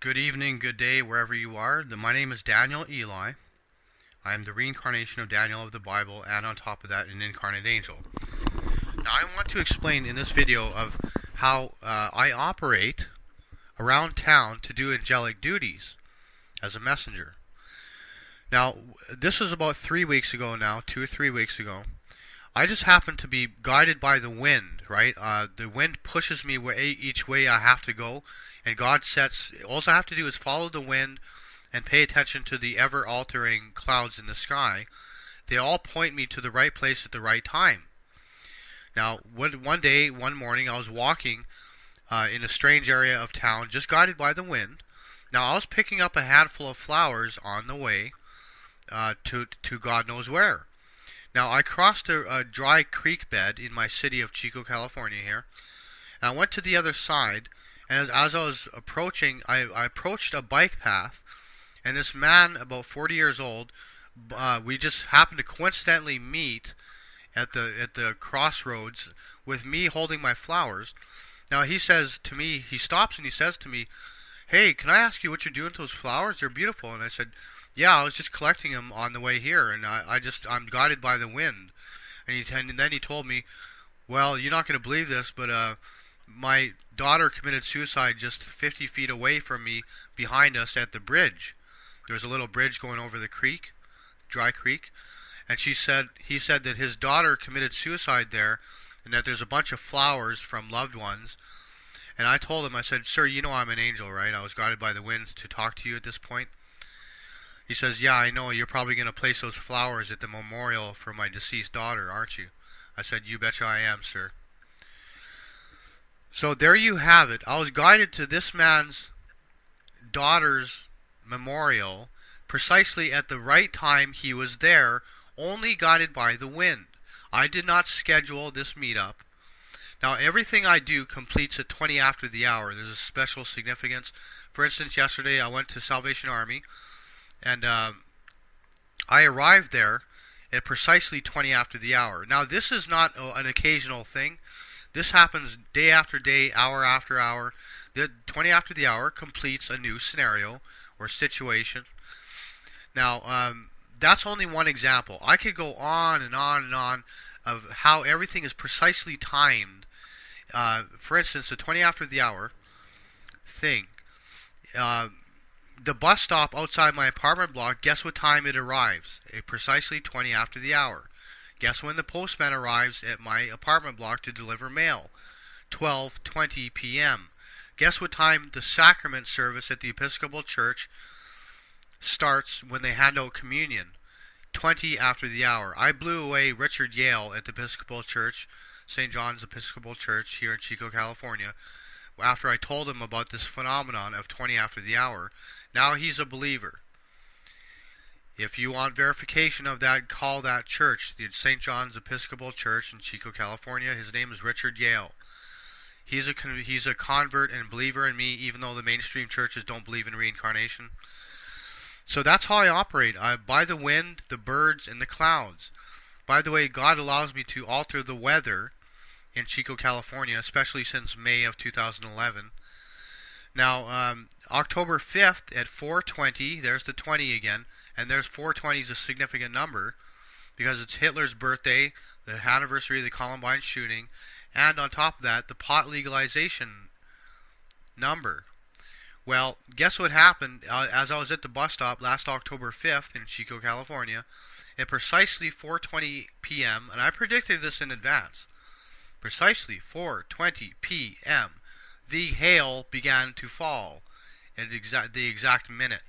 Good evening, good day, wherever you are. My name is Daniel Eli. I am the reincarnation of Daniel of the Bible, and on top of that, an incarnate angel. Now, I want to explain in this video of how I operate around town to do angelic duties as a messenger. Now, this was about 3 weeks ago now, 2 or 3 weeks ago. I just happened to be guided by the wind, right? The wind pushes me each way I have to go, and God sets, all I have to do is follow the wind and pay attention to the ever-altering clouds in the sky. They all point me to the right place at the right time. Now, one morning, I was walking in a strange area of town, just guided by the wind. Now, I was picking up a handful of flowers on the way to God knows where. Now, I crossed a dry creek bed in my city of Chico, California here, and I went to the other side, and as I was approaching, I approached a bike path, and this man, about 40 years old, we just happened to coincidentally meet at the crossroads with me holding my flowers. Now, he says to me, he stops and he says to me, "Hey, can I ask you what you're doing to those flowers? They're beautiful." And I said, "Yeah, I was just collecting them on the way here, and I'm guided by the wind." And then he told me, "Well, you're not going to believe this, but my daughter committed suicide just 50 feet away from me, behind us at the bridge. There's a little bridge going over the creek, dry creek, and he said that his daughter committed suicide there, and that there's a bunch of flowers from loved ones." And I told him, I said, "Sir, you know I'm an angel, right? I was guided by the wind to talk to you at this point." He says, "Yeah, I know. You're probably going to place those flowers at the memorial for my deceased daughter, aren't you?" I said, "You betcha I am, sir." So there you have it. I was guided to this man's daughter's memorial precisely at the right time he was there, only guided by the wind. I did not schedule this meetup. Now, everything I do completes at 20 after the hour. There's a special significance. For instance, yesterday I went to Salvation Army, and I arrived there at precisely 20 after the hour. Now, this is not an occasional thing. This happens day after day, hour after hour. The 20 after the hour completes a new scenario or situation. Now, that's only one example. I could go on and on and on of how everything is precisely timed. For instance, the 20 after the hour thing. The bus stop outside my apartment block, guess what time it arrives? Precisely 20 after the hour. Guess when the postman arrives at my apartment block to deliver mail? 12:20 p.m. Guess what time the sacrament service at the Episcopal Church starts when they hand out communion? 20 after the hour. I blew away Richard Yale at the Episcopal Church, St. John's Episcopal Church here in Chico, California, after I told him about this phenomenon of 20 after the hour. Now he's a believer. If you want verification of that, call that church, the St. John's Episcopal Church in Chico, California. His name is Richard Yale. He's a convert and believer in me, even though the mainstream churches don't believe in reincarnation. So that's how I operate. By the wind, the birds, and the clouds. By the way, God allows me to alter the weather in Chico, California, especially since May of 2011. Now, October 5th at 4:20, there's the 20 again, and there's 420 is a significant number because it's Hitler's birthday, the anniversary of the Columbine shooting, and on top of that, the pot legalization number. Well, guess what happened as I was at the bus stop last October 5th in Chico, California, at precisely 4:20 p.m., and I predicted this in advance, precisely 4:20 p.m., the hail began to fall at the exact minute.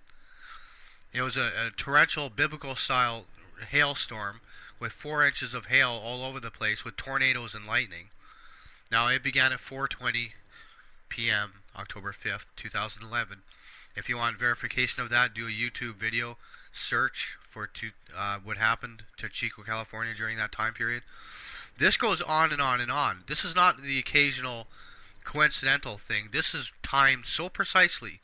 It was a torrential, biblical-style hailstorm with 4 inches of hail all over the place with tornadoes and lightning. Now, it began at 4:20 p.m., October 5th, 2011. If you want verification of that, do a YouTube video, search for what happened to Chico, California during that time period. This goes on and on and on. This is not the occasional coincidental thing. This is timed so precisely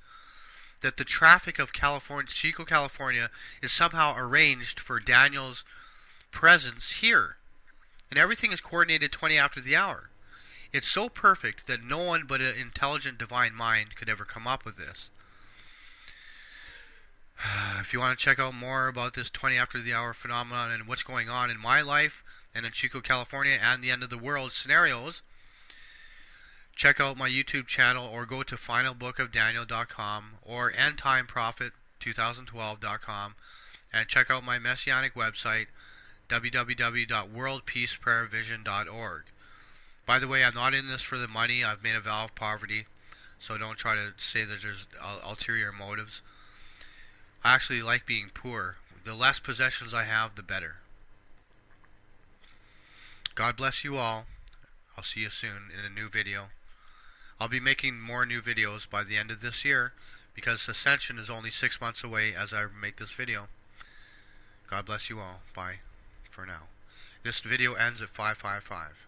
that the traffic of California, Chico, California, is somehow arranged for Daniel's presence here. And everything is coordinated 20 after the hour. It's so perfect that no one but an intelligent divine mind could ever come up with this. If you want to check out more about this 20 after the hour phenomenon and what's going on in my life and in Chico, California and the end of the world scenarios, check out my YouTube channel or go to finalbookofdaniel.com or endtimeprophet2012.com and check out my messianic website www.worldpeaceprayervision.org. By the way, I'm not in this for the money. I've made a vow of poverty, so don't try to say that there's ulterior motives. I actually like being poor. The less possessions I have, the better. God bless you all. I'll see you soon in a new video. I'll be making more new videos by the end of this year because Ascension is only 6 months away as I make this video. God bless you all. Bye for now. This video ends at 5:55.